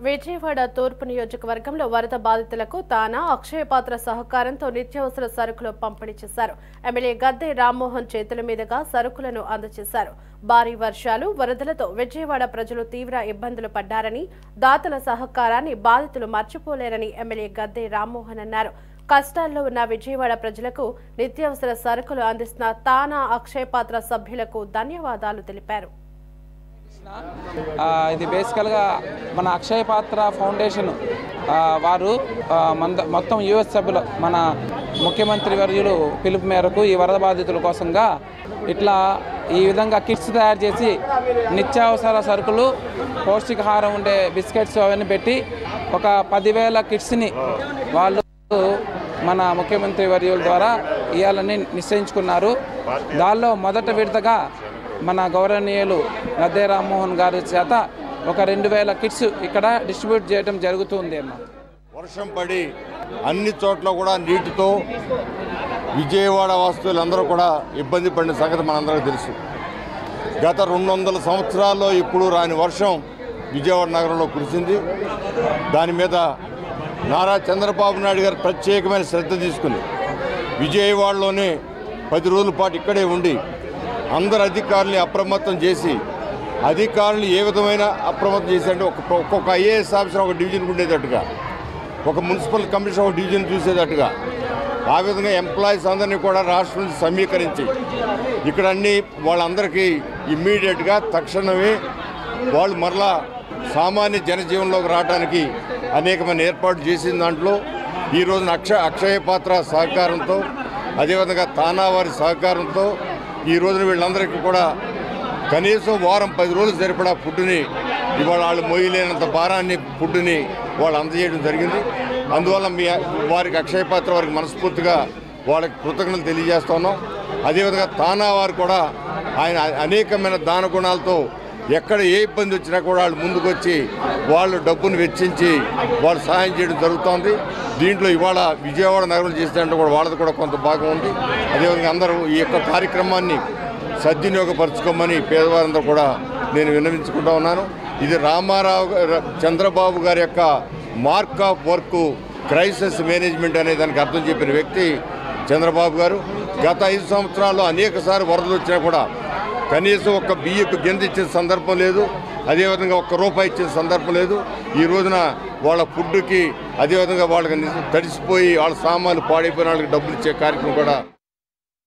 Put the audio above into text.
విజయవాడ తూర్పు నియోజకవర్గంలో వరద బాధితులకు తానా అక్షయపాత్ర సహకారంతో నిత్యావసర సరుకులు పంపిణీ చేశారు. ఎమ్మెల్యే గద్దె రామ్మోహన్ చేతుల మీదుగా సరుకులను అందజేశారు. భారీ వర్షాలు, వరదలతో విజయవాడ ప్రజలు తీవ్ర ఇబ్బందులు పడ్డారని, దాతల సహకారాన్ని బాధితులు మర్చిపోలేరని ఎమ్మెల్యే గద్దె రామ్మోహన్ అన్నారు. కష్టాల్లో ఉన్న విజయవాడ ప్రజలకు నిత్యావసర సరుకులు అందిస్తున్న తానా అక్షయపాత్ర సభ్యులకు ధన్యవాదాలు తెలిపారు. ఇది బేసికల్గా మన అక్షయపాత్ర ఫౌండేషన్ వారు మొత్తం యుఎస్ సభ్యులు మన ముఖ్యమంత్రి వర్యులు పిలుపు మేరకు ఈ వరద బాధితుల కోసంగా ఇట్లా ఈ విధంగా కిట్స్ తయారు చేసి నిత్యావసర సరుకులు, పౌష్టికాహారం ఉండే బిస్కెట్స్ అవన్నీ పెట్టి ఒక 10,000 కిట్స్ని వాళ్ళు మన ముఖ్యమంత్రి వర్యుల ద్వారా ఇవ్వాలని నిశ్చయించుకున్నారు. దానిలో మొదట విడతగా మన గౌరవనీయులు గద్దె రామ్మోహన్ గారి చేత ఒక 2,000 కిట్స్ ఇక్కడ డిస్ట్రిబ్యూట్ చేయడం జరుగుతుంది అన్న. వర్షం పడి అన్ని చోట్ల కూడా నీటితో విజయవాడ వాస్తువులందరూ కూడా ఇబ్బంది పడిన సంగతి మనందరికీ తెలుసు. గత 200 సంవత్సరాల్లో ఇప్పుడు రాని వర్షం విజయవాడ నగరంలో కురిసింది. దాని మీద నారా చంద్రబాబు నాయుడు గారు ప్రత్యేకమైన శ్రద్ధ తీసుకుని విజయవాడలోనే 10 రోజుల పాటు ఇక్కడే ఉండి అందరు అధికారుల్ని అప్రమత్తం చేసి, అధికారులు ఏ విధమైన అప్రమత్తం చేశారంటే ఒక్కొక్క ఐఏఎస్ ఆఫీసర్ ఒక డివిజన్ ఉండేటట్టుగా, ఒక మున్సిపల్ కమిషనర్ ఒక డివిజన్ చూసేటట్టుగా, ఆ విధంగా ఎంప్లాయీస్ అందరినీ కూడా రాష్ట్రం నుంచి సమీకరించి ఇక్కడ అన్ని వాళ్ళందరికీ ఇమ్మీడియట్గా తక్షణమే వాళ్ళు మరలా సామాన్య జనజీవనంలోకి రావడానికి అనేకమైన ఏర్పాటు చేసిన దాంట్లో ఈ రోజున అక్షయపాత్ర సహకారంతో, అదేవిధంగా తానా వారి సహకారంతో ఈ రోజున వీళ్ళందరికీ కూడా కనీసం వారం 10 రోజులు సరిపడా ఫుడ్ని ఇవాళ వాళ్ళు మోయలేనంత భారాన్ని ఫుడ్ని వాళ్ళు అందజేయడం జరిగింది. అందువల్ల వారికి అక్షయపాత్ర వారికి మనస్ఫూర్తిగా వాళ్ళకి కృతజ్ఞతలు తెలియజేస్తున్నాం. అదేవిధంగా తానా వారు కూడా ఆయన అనేకమైన దాన గుణాలతో ఎక్కడ ఏ ఇబ్బంది వచ్చినా కూడా వాళ్ళు ముందుకొచ్చి వాళ్ళు డబ్బును వెచ్చించి వాళ్ళు సహాయం చేయడం జరుగుతోంది. దీంట్లో ఇవాళ విజయవాడ నగరం చేసినట్టు కూడా వాళ్ళది కూడా కొంత భాగం ఉంది. అదేవిధంగా అందరూ ఈ యొక్క కార్యక్రమాన్ని సద్వినియోగపరచుకోమని పేదవారందరూ కూడా నేను విన్నవించుకుంటూ ఉన్నాను. ఇది చంద్రబాబు గారి యొక్క mark of work crisis management అనే దానికి అర్థం చెప్పిన వ్యక్తి చంద్రబాబు గారు. గత 5 సంవత్సరాల్లో అనేకసార్లు వరదలు వచ్చినా కూడా కనీసం ఒక బియ్యకు గింజ ఇచ్చిన సందర్భం లేదు, అదేవిధంగా ₹1 ఇచ్చిన సందర్భం లేదు. ఈ రోజున వాళ్ళ ఫుడ్కి, అదేవిధంగా వాళ్ళకి తడిసిపోయి వాళ్ళ సామాన్లు పాడైపోయిన వాళ్ళకి డబ్బులు ఇచ్చే కార్యక్రమం కూడా